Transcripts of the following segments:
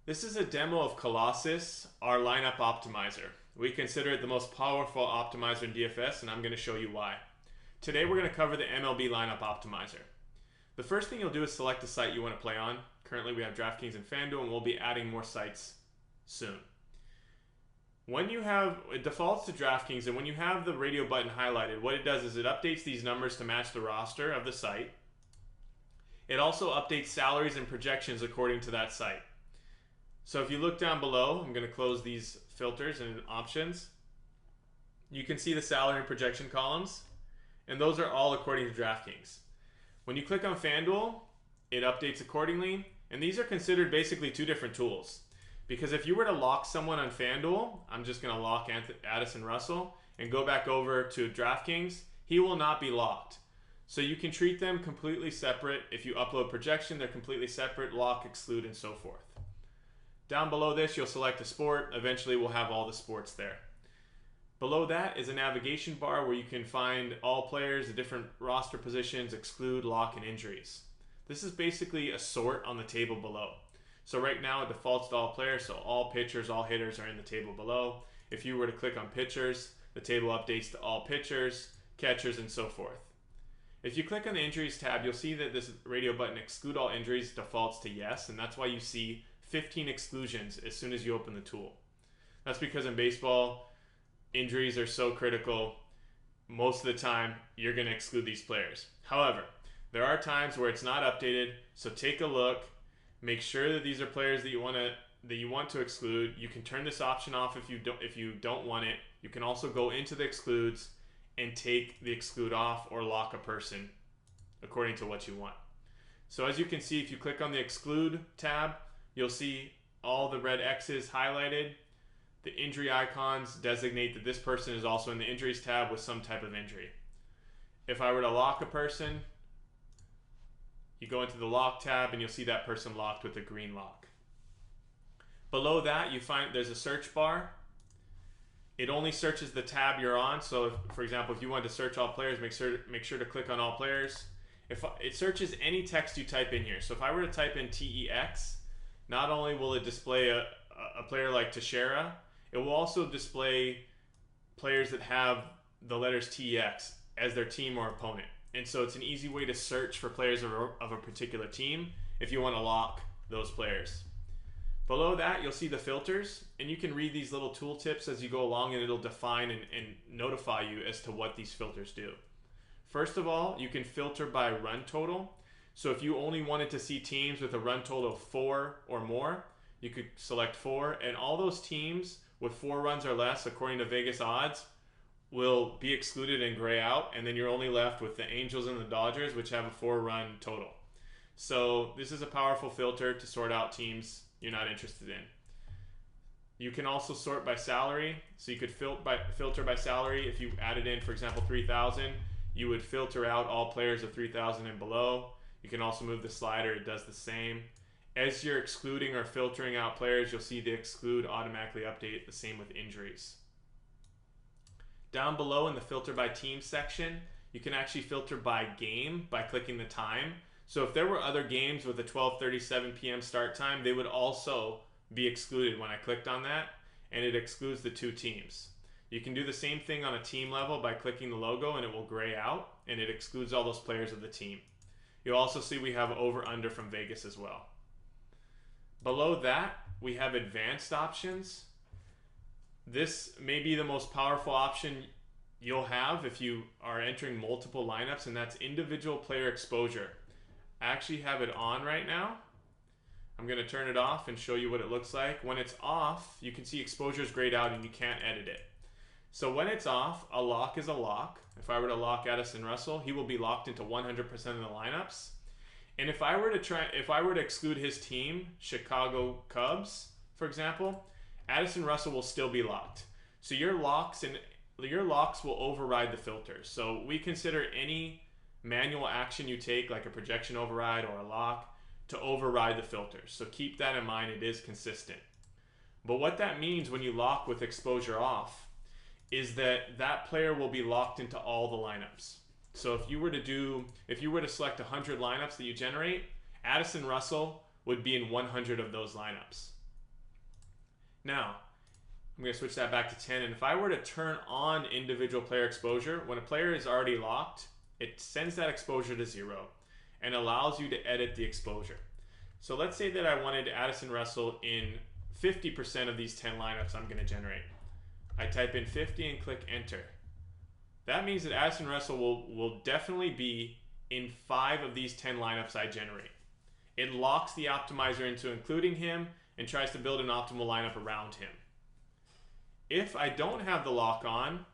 This is a demo of Colossus, our lineup optimizer. We consider it the most powerful optimizer in DFS, and I'm going to show you why. Today we're going to cover the MLB lineup optimizer. The first thing you'll do is select the site you want to play on. Currently we have DraftKings and FanDuel, and we'll be adding more sites soon. It defaults to DraftKings, and when you have the radio button highlighted, what it does is it updates these numbers to match the roster of the site. It also updates salaries and projections according to that site. So if you look down below, I'm going to close these filters and options. You can see the salary and projection columns, and those are all according to DraftKings. When you click on FanDuel, it updates accordingly, and these are considered basically two different tools. Because if you were to lock someone on FanDuel, I'm just going to lock Addison Russell and go back over to DraftKings, he will not be locked. So you can treat them completely separate. If you upload projection, they're completely separate, lock, exclude, and so forth. Down below this, you'll select a sport. Eventually, we'll have all the sports there. Below that is a navigation bar where you can find all players, the different roster positions, exclude, lock, and injuries. This is basically a sort on the table below. So right now, it defaults to all players, so all pitchers, all hitters are in the table below. If you were to click on pitchers, the table updates to all pitchers, catchers, and so forth. If you click on the injuries tab, you'll see that this radio button, exclude all injuries, defaults to yes, and that's why you see 15 exclusions as soon as you open the tool. That's because in baseball, injuries are so critical. Most of the time, you're going to exclude these players. However, there are times where it's not updated, so take a look. Make sure that these are players that you want to exclude. You can turn this option off if you don't want it. You can also go into the excludes and take the exclude off or lock a person according to what you want. So as you can see, if you click on the exclude tab, you'll see all the red X's highlighted. The injury icons designate that this person is also in the injuries tab with some type of injury. If I were to lock a person, you go into the lock tab and you'll see that person locked with a green lock. Below that, you find there's a search bar. It only searches the tab you're on. So for example, if you want to search all players, make sure to click on all players. It searches any text you type in here. So if I were to type in TEX, not only will it display a player like Teixeira, it will also display players that have the letters TEX as their team or opponent. And so it's an easy way to search for players of a particular team if you want to lock those players. Below that, you'll see the filters, and you can read these little tooltips as you go along, and it'll define and notify you as to what these filters do. First of all, you can filter by run total. So if you only wanted to see teams with a run total of 4 or more, you could select 4, and all those teams with 4 runs or less, according to Vegas odds, will be excluded and gray out, and then you're only left with the Angels and the Dodgers, which have a 4-run total. So this is a powerful filter to sort out teams you're not interested in. You can also sort by salary, so you could filter by salary. If you added in, for example, 3,000, you would filter out all players of 3,000 and below. You can also move the slider, it does the same. As you're excluding or filtering out players, you'll see the exclude automatically update, the same with injuries. Down below in the filter by team section, you can actually filter by game by clicking the time. So if there were other games with a 12:37 p.m. start time, they would also be excluded when I clicked on that, and it excludes the 2 teams. You can do the same thing on a team level by clicking the logo, and it will gray out, and it excludes all those players of the team. You'll also see we have over-under from Vegas as well. Below that, we have advanced options. This may be the most powerful option you'll have if you are entering multiple lineups, and that's individual player exposure. I actually have it on right now. I'm going to turn it off and show you what it looks like. When it's off, you can see exposure is grayed out and you can't edit it. So when it's off, a lock is a lock. If I were to lock Addison Russell, he will be locked into 100% of the lineups. And if I were to exclude his team, Chicago Cubs, for example, Addison Russell will still be locked. So your locks will override the filters. So we consider any manual action you take, like a projection override or a lock, to override the filters. So keep that in mind, it is consistent. But what that means when you lock with exposure off is that player will be locked into all the lineups. So if you were to select 100 lineups that you generate, Addison Russell would be in 100 of those lineups. Now, I'm going to switch that back to 10, and if I were to turn on individual player exposure, when a player is already locked, it sends that exposure to 0 and allows you to edit the exposure. So let's say that I wanted Addison Russell in 50% of these 10 lineups I'm going to generate. I type in 50 and click enter. That means that Addison Russell will definitely be in 5 of these 10 lineups I generate. It locks the optimizer into including him and tries to build an optimal lineup around him. If I don't have the lock on,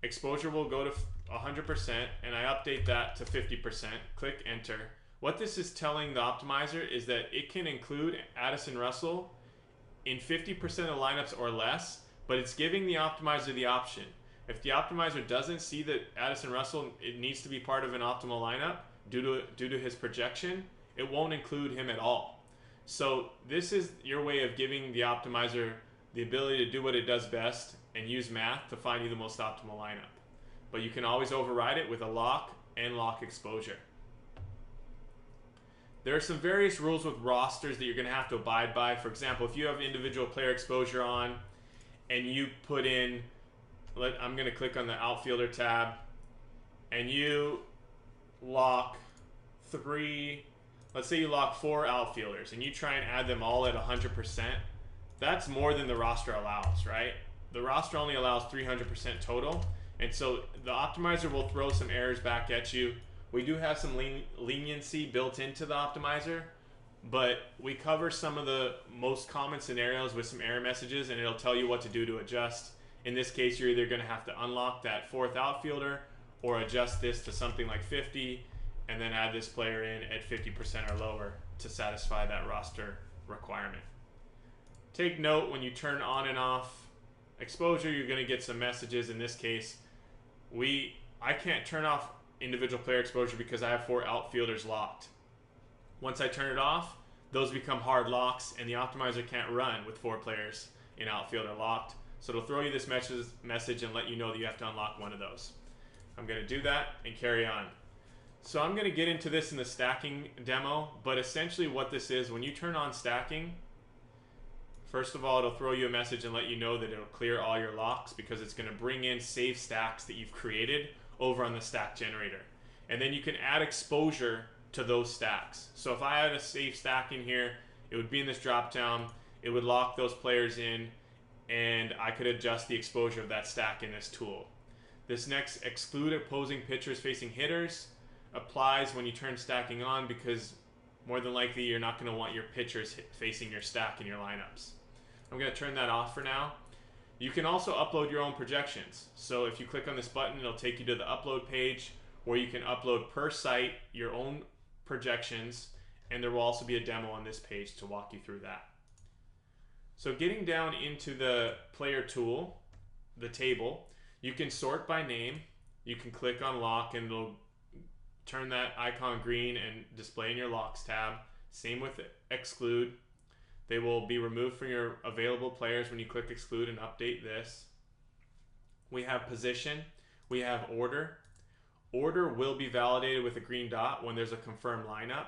exposure will go to 100% and I update that to 50%, click enter. What this is telling the optimizer is that it can include Addison Russell in 50% of lineups or less, but it's giving the optimizer the option. If the optimizer doesn't see that Addison Russell it needs to be part of an optimal lineup due to his projection, it won't include him at all. So this is your way of giving the optimizer the ability to do what it does best and use math to find you the most optimal lineup. But you can always override it with a lock and lock exposure. There are some various rules with rosters that you're going to have to abide by. For example, if you have individual player exposure on and you put in, I'm going to click on the outfielder tab, and you lock 3, let's say you lock 4 outfielders and you try and add them all at 100%. That's more than the roster allows, right? The roster only allows 300% total, and so the optimizer will throw some errors back at you. We do have some leniency built into the optimizer, but we cover some of the most common scenarios with some error messages, and it'll tell you what to do to adjust. In this case, you're either going to have to unlock that 4th outfielder or adjust this to something like 50 and then add this player in at 50% or lower to satisfy that roster requirement. Take note, when you turn on and off exposure, you're going to get some messages. In this case, I can't turn off individual player exposure because I have 4 outfielders locked. Once I turn it off, those become hard locks, and the optimizer can't run with 4 players in outfield or locked. So it'll throw you this message and let you know that you have to unlock one of those. I'm going to do that and carry on. So I'm going to get into this in the stacking demo, but essentially what this is, when you turn on stacking, first of all, it'll throw you a message and let you know that it'll clear all your locks because it's going to bring in saved stacks that you've created over on the stack generator. And then you can add exposure to those stacks. So if I had a saved stack in here, it would be in this drop down, it would lock those players in, and I could adjust the exposure of that stack in this tool. This next exclude opposing pitchers facing hitters applies when you turn stacking on because more than likely you're not going to want your pitchers facing your stack in your lineups. I'm going to turn that off for now. You can also upload your own projections. So if you click on this button, it'll take you to the upload page where you can upload per site your own projections, and there will also be a demo on this page to walk you through that. So getting down into the player tool, the table, you can sort by name. You can click on lock and it'll turn that icon green and display in your locks tab. Same with exclude. They will be removed from your available players when you click exclude and update this. We have position. We have order. Order will be validated with a green dot when there's a confirmed lineup.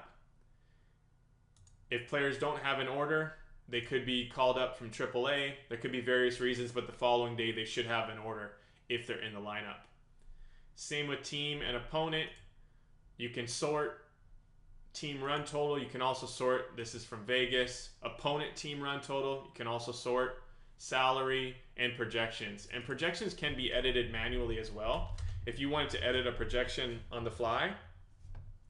If players don't have an order, they could be called up from AAA. There could be various reasons, but the following day they should have an order if they're in the lineup. Same with team and opponent. You can sort team run total. You can also sort, this is from Vegas, opponent team run total. You can also sort salary and projections. And projections can be edited manually as well. If you wanted to edit a projection on the fly,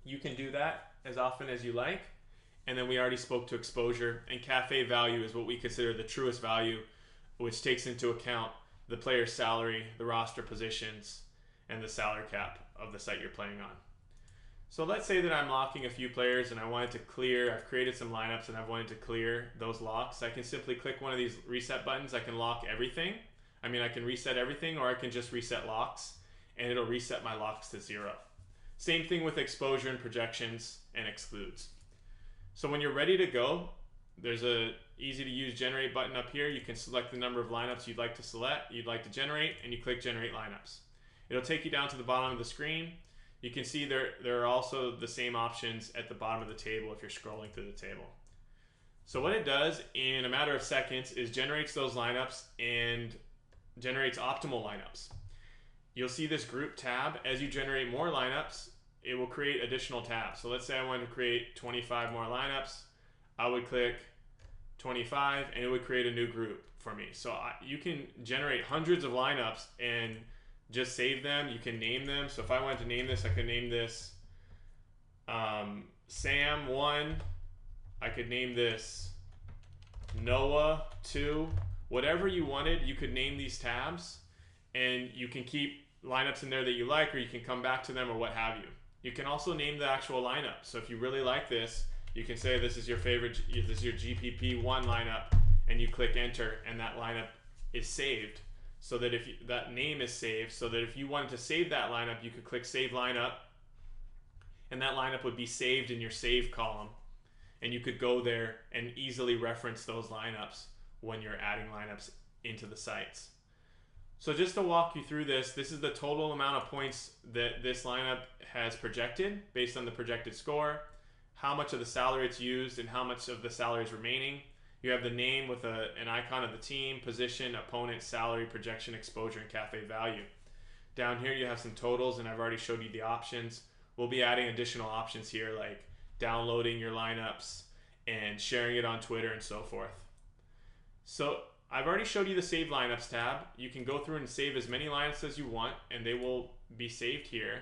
you can do that as often as you like. And then we already spoke to exposure, and cafe value is what we consider the truest value, which takes into account the player's salary, the roster positions, and the salary cap of the site you're playing on. So let's say that I'm locking a few players and I wanted to clear, I've created some lineups and I've wanted to clear those locks. I can simply click one of these reset buttons. I can lock everything. I can reset everything, or I can just reset locks and it'll reset my locks to 0. Same thing with exposure and projections and excludes. So when you're ready to go, there's a easy to use generate button up here. You can select the number of lineups you'd like to generate, and you click generate lineups. It'll take you down to the bottom of the screen. You can see there are also the same options at the bottom of the table if you're scrolling through the table. So what it does in a matter of seconds is generates those lineups and generates optimal lineups. You'll see this group tab. As you generate more lineups, it will create additional tabs. So let's say I wanted to create 25 more lineups. I would click 25 and it would create a new group for me. So you can generate hundreds of lineups and just save them. You can name them. So if I wanted to name this, I could name this Sam 1. I could name this Noah 2. Whatever you wanted, you could name these tabs, and you can keep lineups in there that you like, or you can come back to them or what have you. You can also name the actual lineup. So if you really like this, you can say this is your favorite, this is your GPP1 lineup, and you click enter, and that lineup is saved. So that if that name is saved, so that if you wanted to save that lineup, you could click save lineup, and that lineup would be saved in your save column, and you could go there and easily reference those lineups when you're adding lineups into the sites. So just to walk you through this is the total amount of points that this lineup has projected based on the projected score, how much of the salary it's used, and how much of the salary is remaining. You have the name with an icon of the team, position, opponent, salary, projection, exposure, and cafe value. Down here you have some totals, and I've already showed you the options. We'll be adding additional options here like downloading your lineups and sharing it on Twitter and so forth. So I've already showed you the Save Lineups tab. You can go through and save as many lineups as you want, and they will be saved here.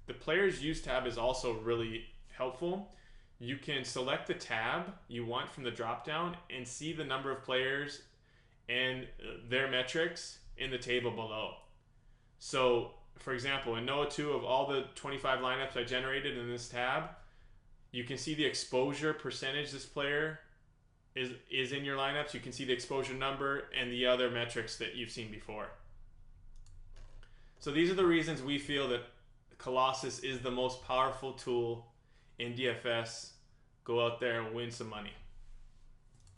The Players Use tab is also really helpful. You can select the tab you want from the drop-down and see the number of players and their metrics in the table below. So, for example, in Noah 2, of all the 25 lineups I generated in this tab, you can see the exposure percentage this player is in your lineups. You can see the exposure number and the other metrics that you've seen before. So these are the reasons we feel that Colossus is the most powerful tool in DFS. Go out there and win some money.